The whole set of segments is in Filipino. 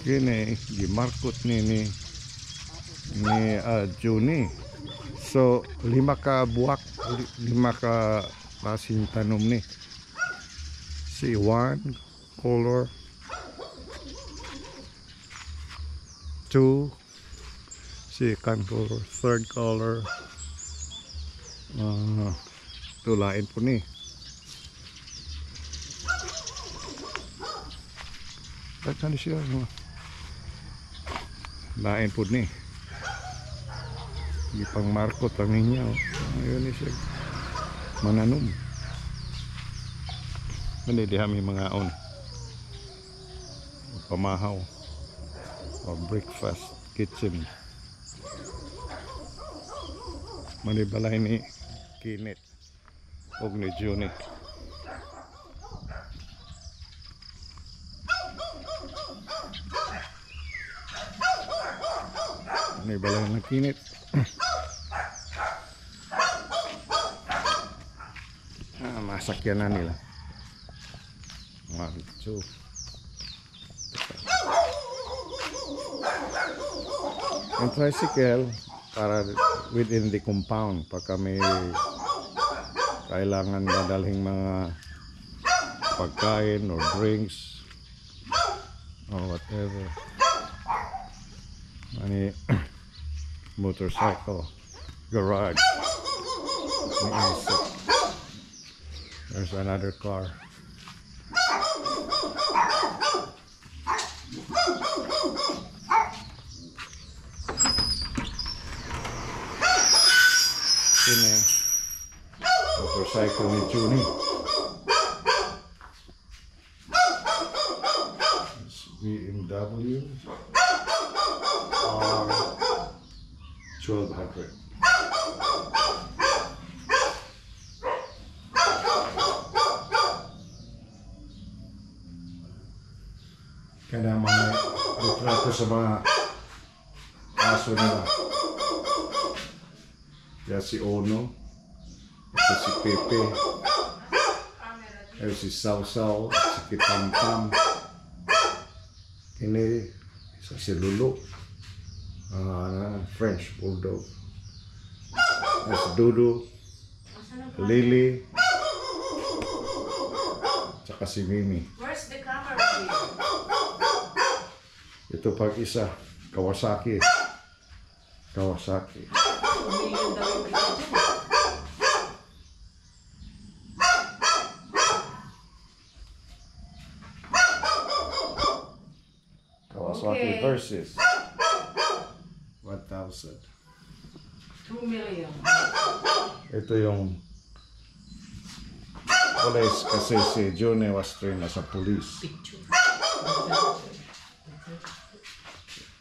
kini gimarkot ni Juni. So 5 ka buwak, 5 ka klaseng tanom ni. See, 1 color, 2 second color, third color. Tulain po ni. Tatan siya. Lain po ni. Ipang markot ang niya. Ayun ni siya. Mananom. Manili kami mga on. Pamahaw. O breakfast kitchen. Manibalay ni Kinit. Og ni Juni. Manibalay ng Kinit. Masakyan na nila. 1, 2. Yung tricycle para within the compound pagka may kailangan madalhing mga pagkain or drinks or whatever. Ani motorcycle garage. There's another car. Ini motorcycle ni Juni. BMW R1200. Kaya mga litrato sa mga aso nila. Kaya si Ono, ito si Pepe, ito si Sausaw, si Kitampam, ini isa si Lulu, French Bulldog, si Dudu, Lily, tsaka si Mimi. Where's the camera? Ito pag isa, Kawasaki. Kawasaki versus 1,000. 2 million. Ito yung police kasi si Juni was trained as a police.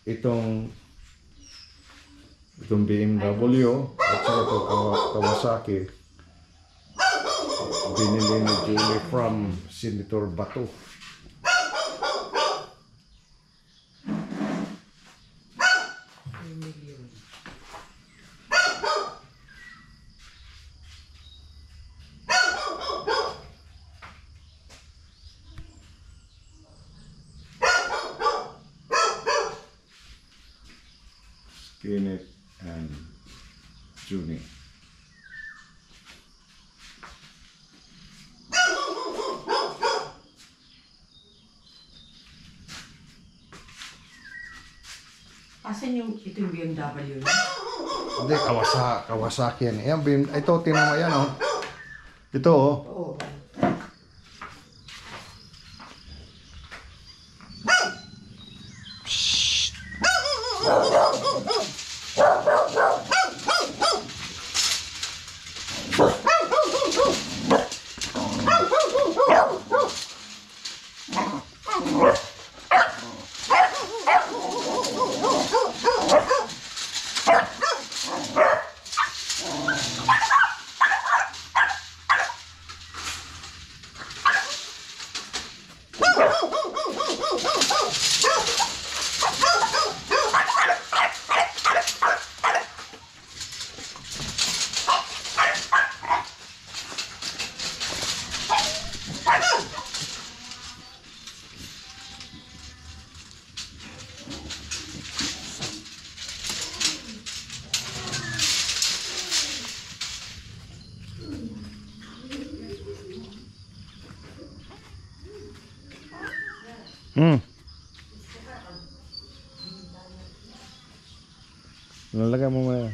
Itong BMW at saka ito Kawasaki binili ni Juni from Senator Bato. Kinit and Juni. Asan yung itong BMW? Hindi, Kawasaki yan. Ayan, ito, tingnan mo yan, oh. Ito, oh. Oo. Hmm. Nalagay mo muna.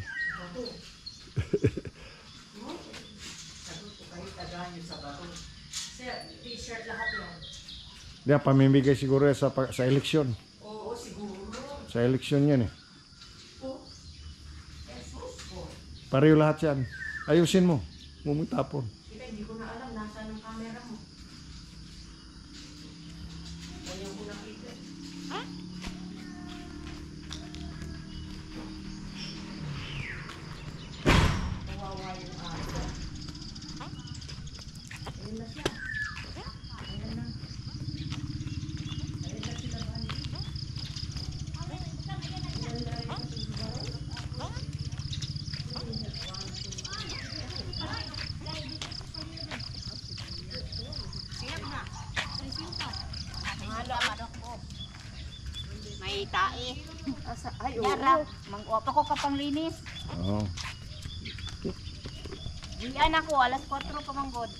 Sir, t-shirt lahat yan. Di, pamimigay siguro yan sa eleksyon. Oo, siguro. Sa eleksyon yan eh. Oh. Jesus po. Pareho lahat yan. Ayusin mo. Mumutapon. Kita, hindi ko na alam nasaan ang camera mo. Ganyan ko nakita. Kawawa yung aso. Ayun na siya. Ayun na. Ayun na sila ba? May tae. Ay, Yara, mang-opa ko kapanglinis. Oo. Diyan ako, alas 4 pa manggod.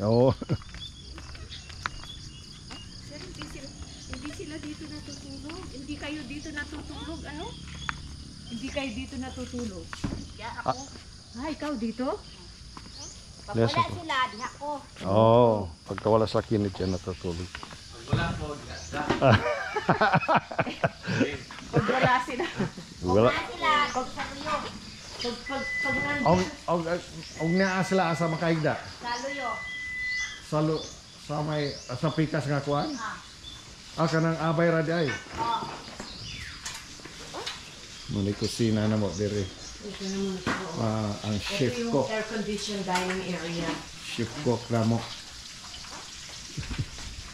Oo. Sir, hindi sila dito natutulog. Hindi kayo dito natutulog, ano? Hindi kayo dito natutulog. Diyan ako. Ikaw dito? Pag Yes, wala ako. sila, di ako. Oo. Pagka wala sa kinit yan natutulog. Pag wala sila. Wala. Wala sila, pag sa luyo. Pag nandito. Og naa sila asa makaigda. Sa luyo. Sa may sa pikas nga kuan. Ah. Kanang abay ra di ay. Oh. Muni kusina na mo dire. Ito naman po. Ang Ito chef yung cook. air-conditioned dining area. Chef cook na mo.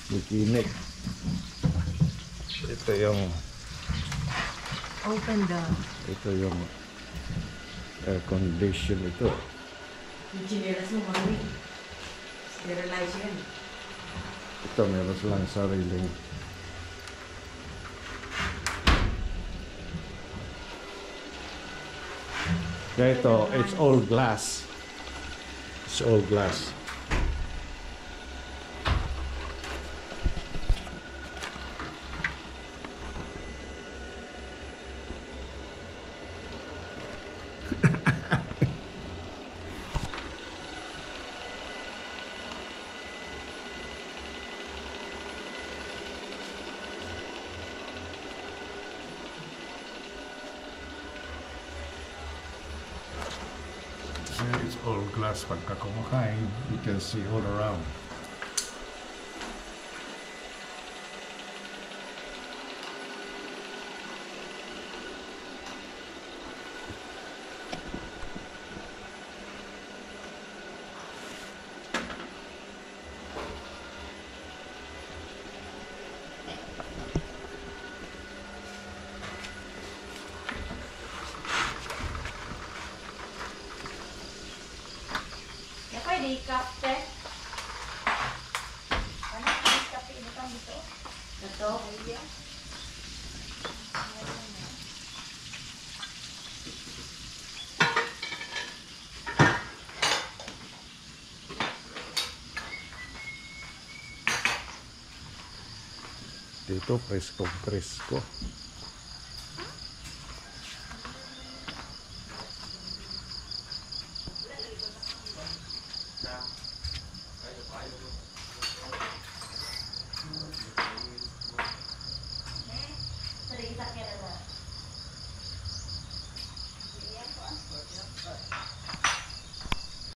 Bikinik. Ito yung Open the air condition ito. yung chinelas mo, mami. Sterilize yan. Ito meron silang sariling. Kaya ito, it's all glass. It's all glass. It's all glass pagka kumakain. You can see all around. Ya pwede kape. Ano yung kape dito? Ito. Dito, presko.